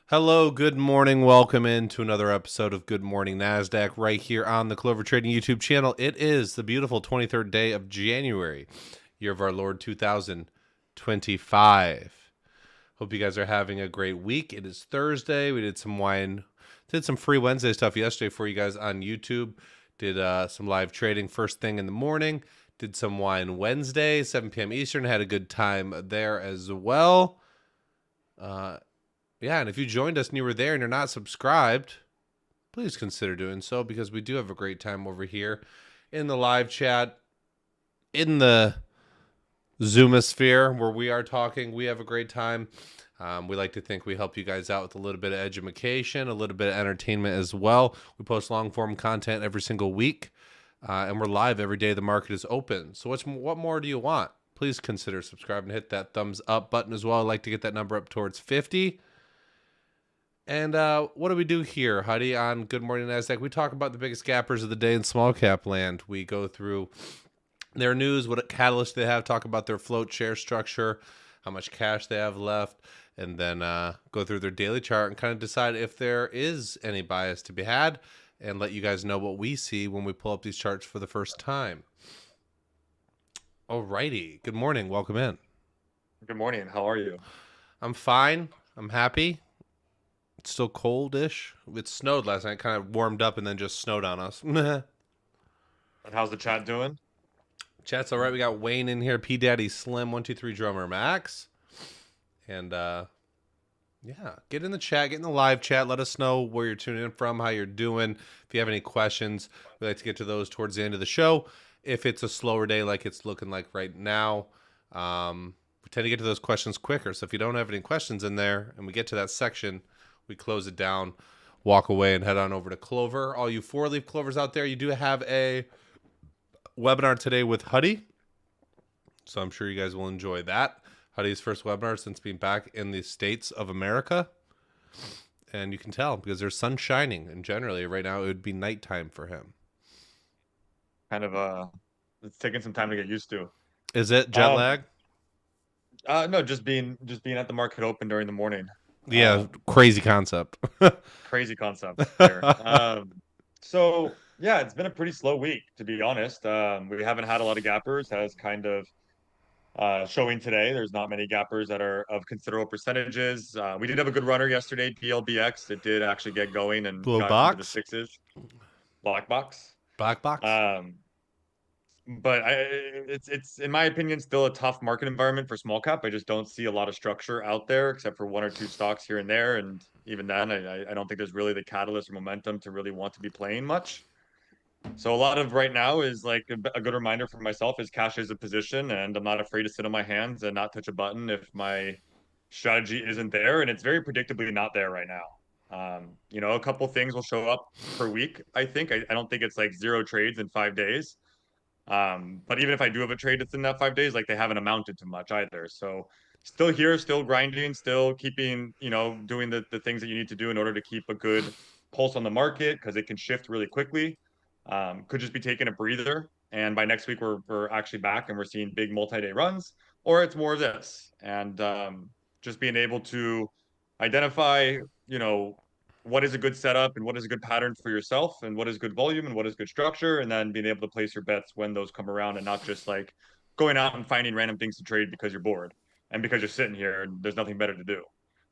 Hello, good morning. Welcome into another episode of Good Morning Nasdaq right here on the Clover Trading YouTube channel. It is the beautiful 23rd day of January, year of our Lord 2025. Hope you guys are having a great week. It is Thursday. We did some free Wednesday stuff yesterday for you guys on YouTube. Did some live trading first thing in the morning. Did some Wine Wednesday, 7 p.m. Eastern. Had a good time there as well. Yeah, and if you joined us and you were there and you're not subscribed, please consider doing so because we do have a great time over here in the live chat, in the Zoomosphere where we are talking. We have a great time. We like to think we help you guys out with a little bit of education, a little bit of entertainment as well. We post long-form content every single week, and we're live every day the market is open. So what more do you want? Please consider subscribing and hit that thumbs up button as well. I'd like to get that number up towards 50. And what do we do here, Huddie, on Good Morning Nasdaq? We talk about the biggest gappers of the day in small cap land. We go through their news, what catalyst they have, talk about their float share structure, how much cash they have left, and then go through their daily chart and kind of decide if there is any bias to be had and let you guys know what we see when we pull up these charts for the first time. Alrighty. Good morning. Welcome in. Good morning. How are you? I'm fine. I'm happy. It's still cold-ish. It snowed last night, kind of warmed up and then just snowed on us. And how's the chat doing? Chat's all right. We got Wayne in here, P Daddy Slim, 123 Drummer Max. And yeah, get in the chat, get in the live chat. Let us know where you're tuning in from, how you're doing. If you have any questions, we like to get to those towards the end of the show. If it's a slower day like it's looking like right now, we tend to get to those questions quicker. So if you don't have any questions in there and we get to that section, we close it down, walk away, and head on over to Clover. All you 4-leaf Clovers out there, you do have a webinar today with Huddie. So I'm sure you guys will enjoy that. Huddie's first webinar since being back in the States of America. And you can tell because there's sun shining. And generally, right now, it would be nighttime for him. Kind of it's taking some time to get used to. Is it jet lag? No, just being at the market open during the morning. Yeah, crazy concept. Crazy concept there. So yeah, it's been a pretty slow week, to be honest. We haven't had a lot of gappers, as kind of showing today. There's not many gappers that are of considerable percentages. We did have a good runner yesterday, PLBX. It did actually get going and Blue got box? into the sixes. Black box. Black box? But it's in my opinion still a tough market environment for small cap. I just don't see a lot of structure out there except for one or two stocks here and there, and even then I don't think there's really the catalyst or momentum to really want to be playing much. So a lot of right now is like a good reminder for myself is cash is a position, and I'm not afraid to sit on my hands and not touch a button if my strategy isn't there, and it's very predictably not there right now. A couple things will show up per week. I think I don't think it's like 0 trades in 5 days. But even if I do have a trade that's in that 5 days, like they haven't amounted to much either. So still here, still grinding, still keeping, doing the things that you need to do in order to keep a good pulse on the market because it can shift really quickly. Could just be taking a breather. And by next week, we're actually back and we're seeing big multi-day runs, or it's more of this. And just being able to identify, what is a good setup and what is a good pattern for yourself and what is good volume and what is good structure, and then being able to place your bets when those come around and not just like going out and finding random things to trade because you're bored and because you're sitting here and there's nothing better to do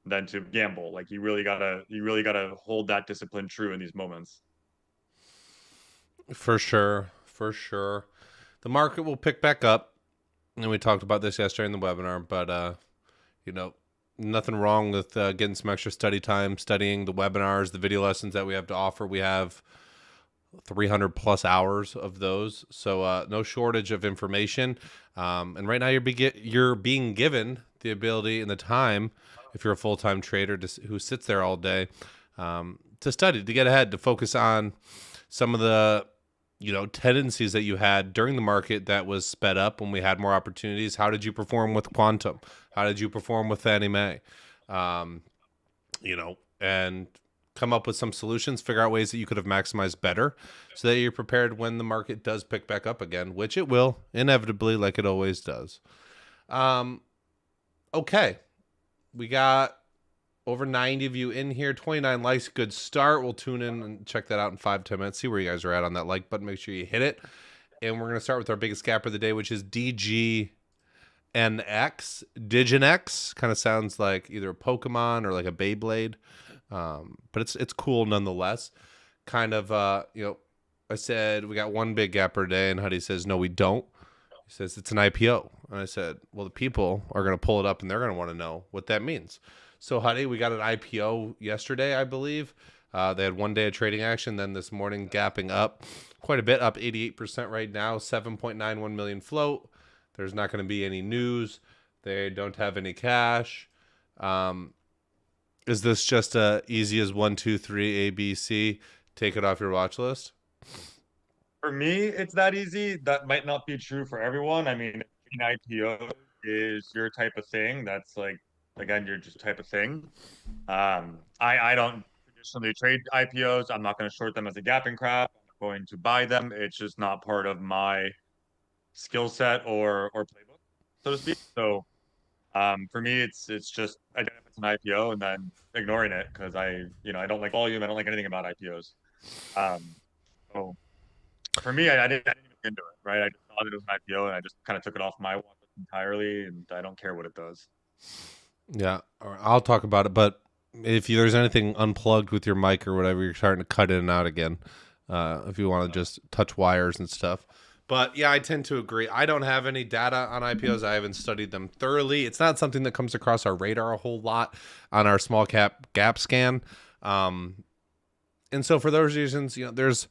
than to gamble. Like you really gotta hold that discipline true in these moments. For sure. The market will pick back up. And we talked about this yesterday in the webinar, but nothing wrong with getting some extra study time, studying the webinars, the video lessons that we have to offer. We have 300 plus hours of those, so no shortage of information. And right now you're being given the ability and the time, if you're a full-time trader who sits there all day, to study, to get ahead, to focus on some of the tendencies that you had during the market that was sped up when we had more opportunities. How did you perform with quantum? How did you perform with Fannie Mae? And come up with some solutions, figure out ways that you could have maximized better so that you're prepared when the market does pick back up again, which it will inevitably, like it always does. Okay. We got Over 90 of you in here, 29 likes, good start. We'll tune in and check that out in 5-10 minutes. See where you guys are at on that like button. Make sure you hit it. And we're going to start with our biggest gapper of the day, which is DGNX. Diginex kind of sounds like either a Pokemon or like a Beyblade, but it's cool nonetheless. Kind of, I said we got one big gapper today, and Huddy says, no, we don't. He says it's an IPO. And I said, well, the people are going to pull it up, and they're going to want to know what that means. So, Huddy, we got an IPO yesterday, I believe. They had 1 day of trading action. Then this morning, gapping up quite a bit, up 88% right now, 7.91 million float. There's not going to be any news. They don't have any cash. Is this just easy as 1, 2, 3, A, B, C? Take it off your watch list? For me, it's that easy. That might not be true for everyone. I mean, an IPO is your type of thing. That's like, again, your just type of thing. I don't traditionally trade IPOs. I'm not going to short them as a gapping crap. I'm going to buy them. It's just not part of my skill set or playbook, so to speak. So for me, it's just identifying it's an IPO and then ignoring it because I don't like volume. I don't like anything about IPOs. So for me, I didn't even look into it, right? I just thought it was an IPO and I just kind of took it off my watch list entirely, and I don't care what it does. Yeah, I'll talk about it. But if there's anything unplugged with your mic or whatever, you're starting to cut in and out again. If you want to just touch wires and stuff. But yeah, I tend to agree. I don't have any data on IPOs. I haven't studied them thoroughly. It's not something that comes across our radar a whole lot on our small cap gap scan. And so for those reasons, there's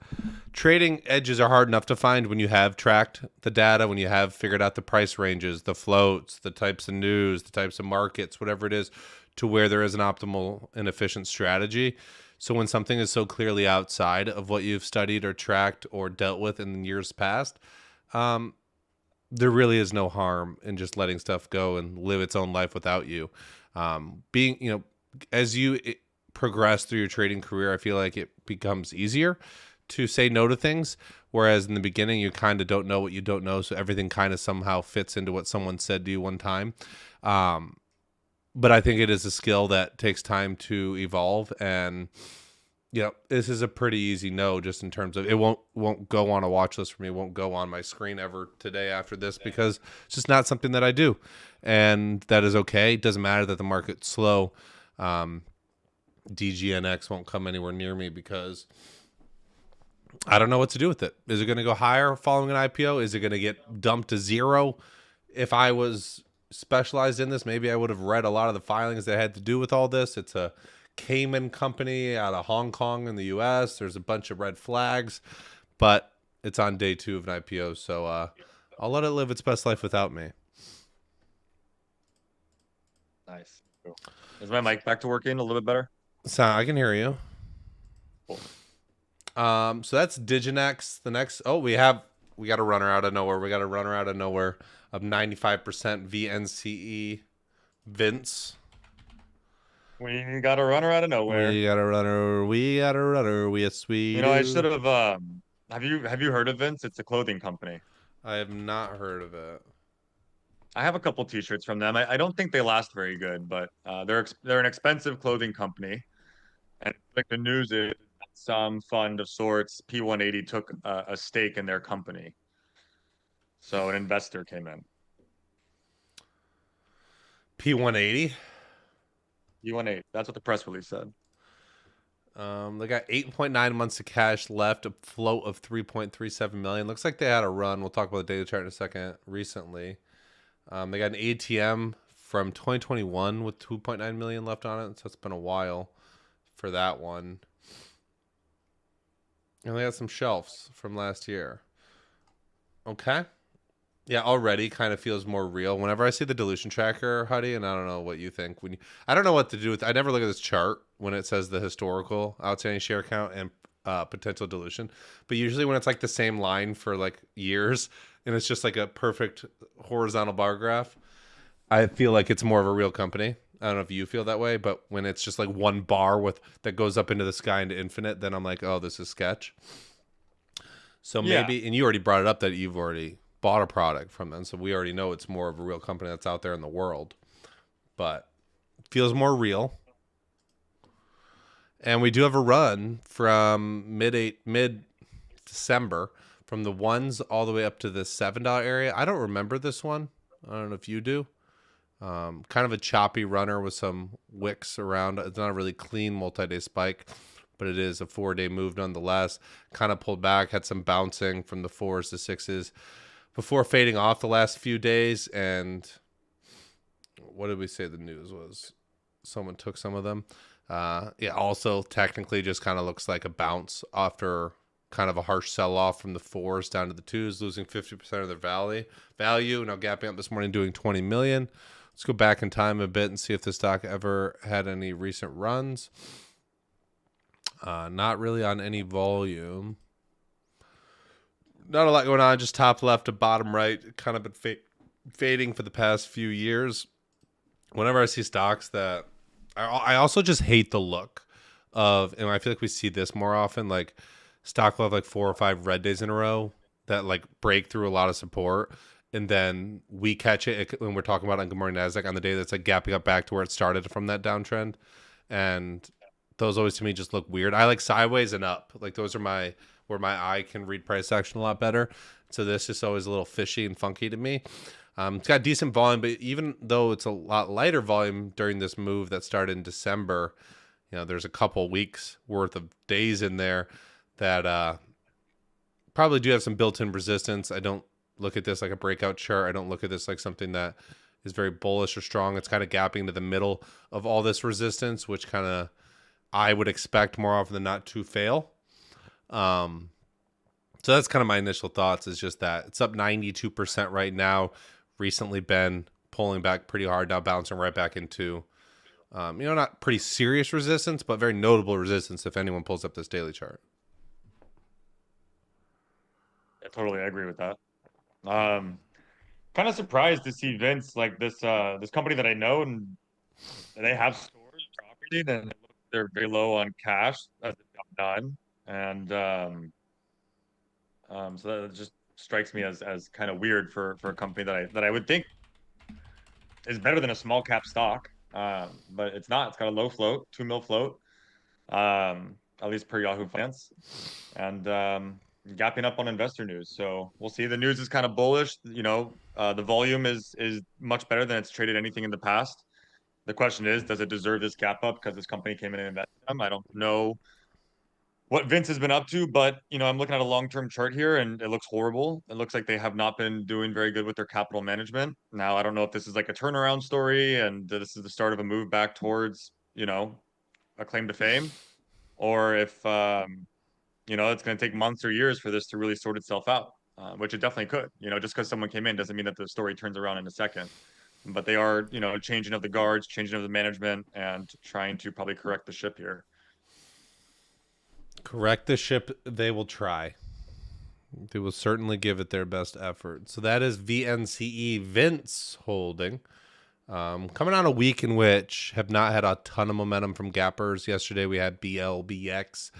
trading edges are hard enough to find when you have tracked the data, when you have figured out the price ranges, the floats, the types of news, the types of markets, whatever it is, to where there is an optimal and efficient strategy. So when something is so clearly outside of what you've studied or tracked or dealt with in years past, there really is no harm in just letting stuff go and live its own life without you. As you progress through your trading career, I feel like it becomes easier to say no to things. Whereas in the beginning, you kind of don't know what you don't know. So everything kind of somehow fits into what someone said to you one time. But I think it is a skill that takes time to evolve. And, this is a pretty easy no, just in terms of it won't go on a watch list for me. It won't go on my screen ever today after this because it's just not something that I do. And that is okay. It doesn't matter that the market's slow. DGNX won't come anywhere near me because I don't know what to do with it. Is it going to go higher following an IPO? Is it going to get dumped to zero? If I was specialized in this, maybe I would have read a lot of the filings that had to do with all this. It's a Cayman company out of Hong Kong in the US. There's a bunch of red flags, but it's on day 2 of an IPO. So I'll let it live its best life without me. Nice. Cool. Is my mic back to working a little bit better? So I can hear you. Cool. So that's Diginex. The next, we got a runner out of nowhere. We got a runner out of nowhere of 95% VNCE Vince. We got a runner out of nowhere. We got a runner. Yes, we do. I should have. Have you heard of Vince? It's a clothing company. I have not heard of it. I have a couple T-shirts from them. I don't think they last very good, but they're an expensive clothing company. And like the news is some fund of sorts, P180 took a stake in their company. So an investor came in. P180? P180. That's what the press release said. They got 8.9 months of cash left, a float of 3.37 million. Looks like they had a run. We'll talk about the data chart in a second. Recently, they got an ATM from 2021 with 2.9 million left on it. So it's been a while for that one. And they got some shelves from last year. Okay. Yeah, already kind of feels more real. Whenever I see the dilution tracker, Huddy, and I don't know what you think. I don't know what to do with. I never look at this chart when it says the historical outstanding share count and potential dilution. But usually when it's like the same line for like years and it's just like a perfect horizontal bar graph, I feel like it's more of a real company. I don't know if you feel that way, but when it's just like one bar that goes up into the sky into infinite, then I'm like, oh, this is sketch. So maybe, and you already brought it up that you've already bought a product from them, so we already know it's more of a real company that's out there in the world, but it feels more real. And we do have a run from mid December from the ones all the way up to the $7 area. I don't remember this one. I don't know if you do. Kind of a choppy runner with some wicks around. It's not a really clean multi-day spike, but it is a 4-day move nonetheless. Kind of pulled back, had some bouncing from the 4s to 6s before fading off the last few days. And what did we say the news was? Someone took some of them. Yeah, also technically just kind of looks like a bounce after kind of a harsh sell-off from the 4s down to the 2s, losing 50% of their value. Now gapping up this morning, doing 20 million. Let's go back in time a bit and see if the stock ever had any recent runs. Not really on any volume. Not a lot going on, just top left to bottom right. Kind of been fading for the past few years. Whenever I see stocks that... I also just hate the look of, and I feel like we see this more often, like stock will have like 4 or 5 red days in a row that like break through a lot of support. And then we catch it when we're talking about on Good Morning Nasdaq on the day that's like gapping up back to where it started from that downtrend. And those always to me just look weird. I like sideways and up. Like those are where my eye can read price action a lot better. So this is always a little fishy and funky to me. It's got decent volume, but even though it's a lot lighter volume during this move that started in December, there's a couple weeks worth of days in there that probably do have some built-in resistance. I don't look at this like a breakout chart. I don't look at this like something that is very bullish or strong. It's kind of gapping to the middle of all this resistance, which kind of I would expect more often than not to fail. So that's kind of my initial thoughts, is just that it's up 92% right now. Recently been pulling back pretty hard, now bouncing right back into, not pretty serious resistance, but very notable resistance if anyone pulls up this daily chart. I totally agree with that. Kind of surprised to see Vince like this company that I know, and they have stores operating, and they're very low on cash as it got done. And so that just strikes me as kind of weird for a company that I would think is better than a small cap stock. But it's not. It's got a low float, 2 mil float, at least per Yahoo Finance, and gapping up on investor news. So we'll see. The news is kind of bullish. The volume is much better than it's traded anything in the past. The question is, does it deserve this gap up because this company came in and invested in them? I don't know what Vince has been up to, but I'm looking at a long-term chart here and it looks horrible. It looks like they have not been doing very good with their capital management. Now, I don't know if this is like a turnaround story and this is the start of a move back towards, a claim to fame, or if, it's going to take months or years for this to really sort itself out, which it definitely could. Just because someone came in doesn't mean that the story turns around in a second. But they are, changing of the guards, changing of the management, and trying to probably correct the ship here. Correct the ship, they will try. They will certainly give it their best effort. So that is VNCE, Vince Holding. Coming on a week in which have not had a ton of momentum from gappers. Yesterday we had BLBX.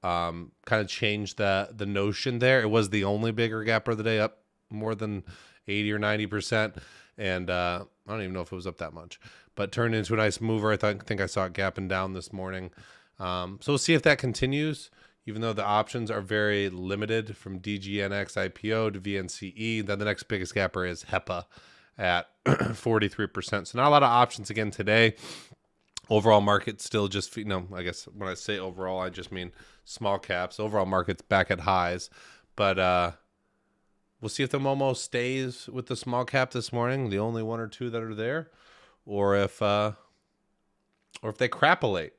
Kind of changed the notion there. It was the only bigger gapper of the day, up more than 80 or 90%. And I don't even know if it was up that much. But turned into a nice mover. I think I saw it gapping down this morning. So we'll see if that continues, even though the options are very limited from DGNX IPO to VNCE. Then the next biggest gapper is HEPA at 43%. So not a lot of options again today. Overall market still just, I guess when I say overall, I just mean small caps. Overall market's back at highs. But we'll see if the Momo stays with the small cap this morning, the only 1 or 2 that are there, or if they crapulate.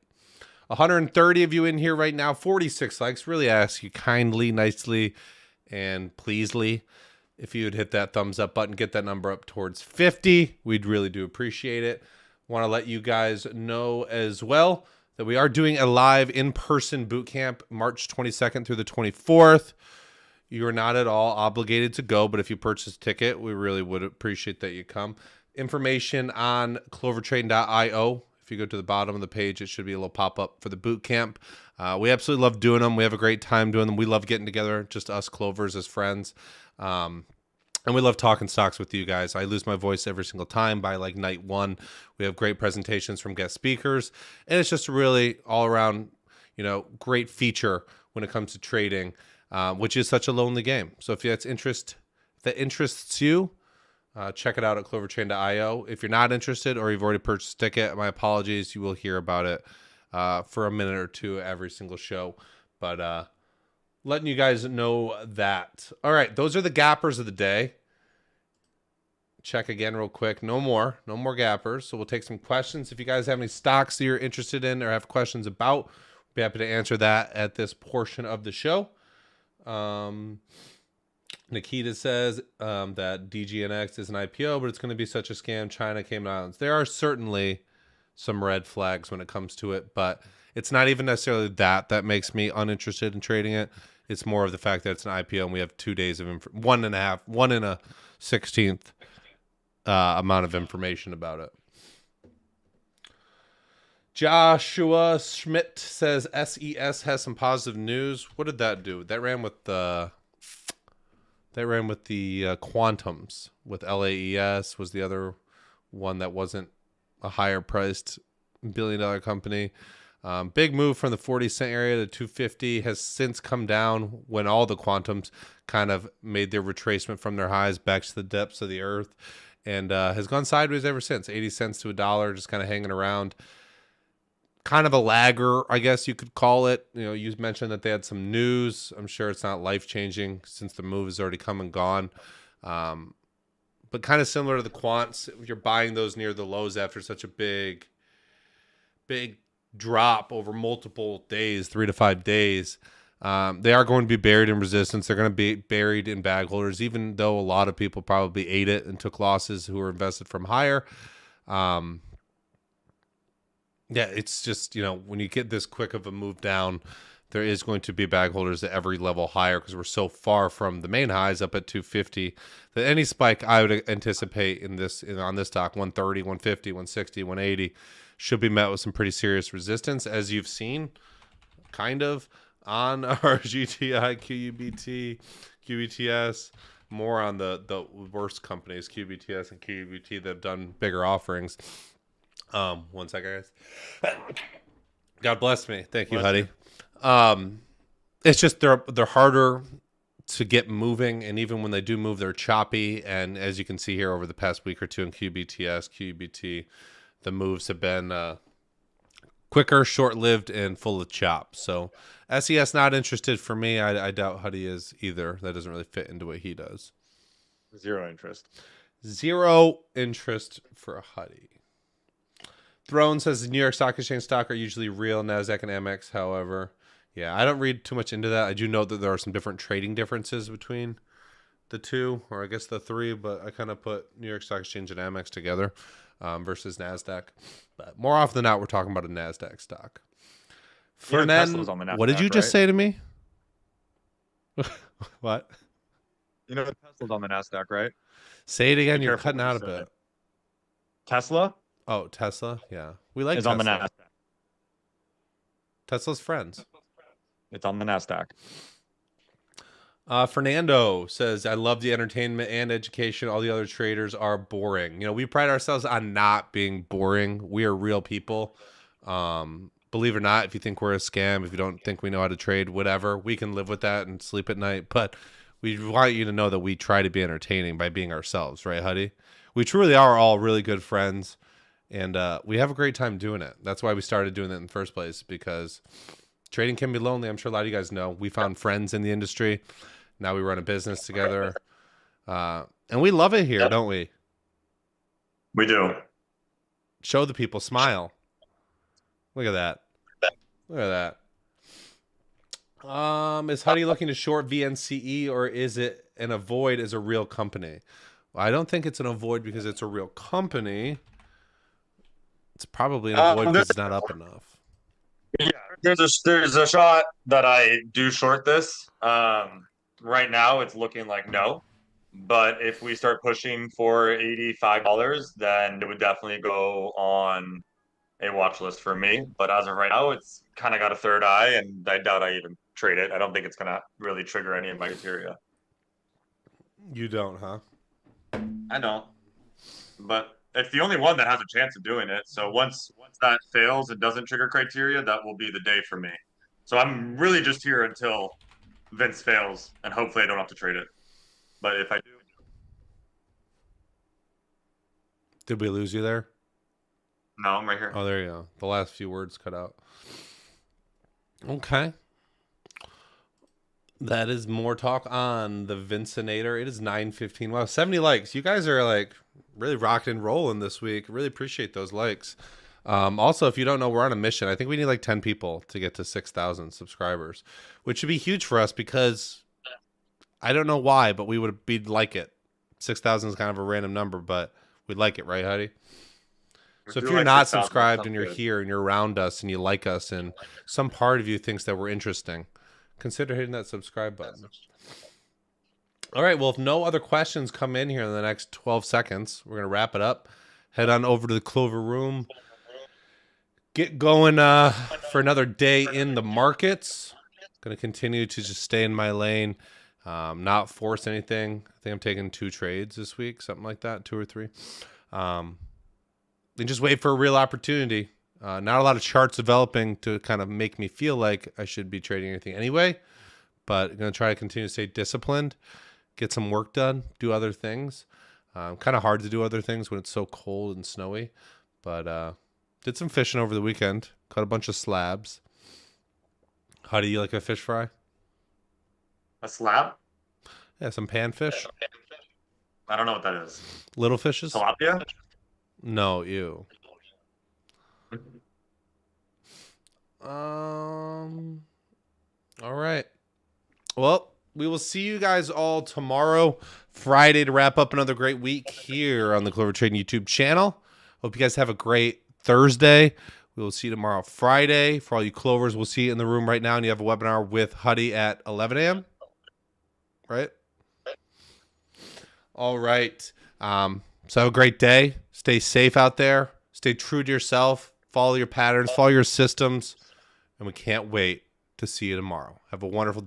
130 of you in here right now, 46 likes. Really ask you kindly, nicely, and pleasely if you would hit that thumbs up button, get that number up towards 50. We'd really do appreciate it. Want to let you guys know as well that we are doing a live in-person boot camp March 22nd through the 24th. You are not at all obligated to go, but if you purchase a ticket, we really would appreciate that you come. Information on clovertrade.io. If you go to the bottom of the page, it should be a little pop-up for the boot camp. We absolutely love doing them. We have a great time doing them. We love getting together, just us Clovers as friends. And we love talking stocks with you guys. I lose my voice every single time by like night 1. We have great presentations from guest speakers. And it's just really all around great feature when it comes to trading, which is such a lonely game. So if that interests you, check it out at cloverchain.io. If you're not interested or you've already purchased a ticket, my apologies. You will hear about it for a minute or two every single show. But letting you guys know that. All right, those are the gappers of the day. Check again real quick. No more gappers. So we'll take some questions. If you guys have any stocks that you're interested in or have questions about, we'll be happy to answer that at this portion of the show. Nikita says that DGNX is an IPO, but it's going to be such a scam. China, Cayman Islands. There are certainly some red flags when it comes to it, but it's not even necessarily that makes me uninterested in trading it. It's more of the fact that it's an IPO and we have 2 days of 1/16th amount of information about it. Joshua Schmidt says SES has some positive news. What did that do? That ran with the quantums. With LAES was the other one that wasn't a higher priced billion-dollar company. Big move from the 40-cent area to 250 has since come down when all the quantums kind of made their retracement from their highs back to the depths of the earth, and has gone sideways ever since. 80 cents to $1, just kind of hanging around. Kind of a lagger, I guess you could call it. You mentioned that they had some news. I'm sure it's not life-changing since the move has already come and gone. But kind of similar to the quants, if you're buying those near the lows after such a big drop over multiple days, 3 to 5 days, they are going to be buried in resistance. They're going to be buried in bag holders, even though a lot of people probably ate it and took losses who were invested from higher. Yeah, it's just, when you get this quick of a move down, there is going to be bag holders at every level higher because we're so far from the main highs up at 250 that any spike I would anticipate on this stock, 130, 150, 160, 180, should be met with some pretty serious resistance, as you've seen kind of on our GTI, QUBT, QBTS, more on the worst companies, QBTS and QUBT, that have done bigger offerings. One second, guys. God bless me. Thank you, Huddie. It's just they're harder to get moving, and even when they do move, they're choppy. And as you can see here over the past week or two in QBTS, QBT, the moves have been quicker, short-lived, and full of chop. So SES not interested for me. I doubt Huddie is either. That doesn't really fit into what he does. Zero interest for Huddie. Throne says the New York Stock Exchange stock are usually real. Nasdaq and Amex, however. Yeah, I don't read too much into that. I do know that there are some different trading differences between the two, or I guess the three, but I kind of put New York Stock Exchange and Amex together versus Nasdaq. But more often than not, we're talking about a Nasdaq stock. Tesla's on the Nasdaq, what did you just say to me? What? Tesla's on the Nasdaq, right? Say it again. You're cutting out a bit. Tesla? Oh, Tesla. Yeah, we like Tesla. On the Nasdaq. Tesla's friends. It's on the Nasdaq. Fernando says, I love the entertainment and education. All the other traders are boring. We pride ourselves on not being boring. We are real people. Believe it or not, if you think we're a scam, if you don't think we know how to trade, whatever, we can live with that and sleep at night. But we want you to know that we try to be entertaining by being ourselves. Right, Huddie? We truly are all really good friends. And we have a great time doing it. That's why we started doing it in the first place, because trading can be lonely. I'm sure a lot of you guys know. We found friends in the industry. Now we run a business together. And we love it here, don't we? We do. Show the people. Smile. Look at that. Look at that. Is Huddie looking to short VNCE, or is it an avoid as a real company? Well, I don't think it's an avoid because it's a real company. It's probably an avoid because it's not up enough. Yeah, there's a shot that I do short this. Right now, it's looking like no. But if we start pushing for $85, then it would definitely go on a watch list for me. But as of right now, it's kind of got a third eye, and I doubt I even trade it. I don't think it's going to really trigger any of my criteria. You don't, huh? I don't. But it's the only one that has a chance of doing it. So once that fails and doesn't trigger criteria, that will be the day for me. So I'm really just here until Vince fails, and hopefully I don't have to trade it. But if I do, Did we lose you there? no, I'm right here. Oh, there you go. The last few words cut out. Okay. That is more talk on the Vincinator. It is 9:15. Wow, 70 likes. You guys are like really rocking and rolling this week. Really appreciate those likes. Also, if you don't know, we're on a mission. I think we need like 10 people to get to 6,000 subscribers, which would be huge for us because I don't know why, but we'd like it. 6,000 is kind of a random number, but we'd like it, right, Huddy? So if you're not subscribed and you're here and you're around us and you like us and some part of you thinks that we're interesting, consider hitting that subscribe button. All right. Well, if no other questions come in here in the next 12 seconds, we're going to wrap it up. Head on over to the Clover room. Get going for another day in the markets. Going to continue to just stay in my lane, not force anything. I think I'm taking 2 trades this week, something like that, 2 or 3. And just wait for a real opportunity. Not a lot of charts developing to kind of make me feel like I should be trading anything anyway, but I'm going to try to continue to stay disciplined, get some work done, do other things. Kind of hard to do other things when it's so cold and snowy, but did some fishing over the weekend, caught a bunch of slabs. How do you like a fish fry? A slab? Yeah, some panfish. I don't know what that is. Little fishes? Tilapia? No, ew. All right. Well, we will see you guys all tomorrow, Friday, to wrap up another great week here on the Clover Trading YouTube channel. Hope you guys have a great Thursday. We will see you tomorrow, Friday. For all you Clovers, we'll see you in the room right now, and you have a webinar with Huddie at 11 a.m. Right? All right. So have a great day. Stay safe out there. Stay true to yourself. Follow your patterns. Follow your systems. And we can't wait to see you tomorrow. Have a wonderful day.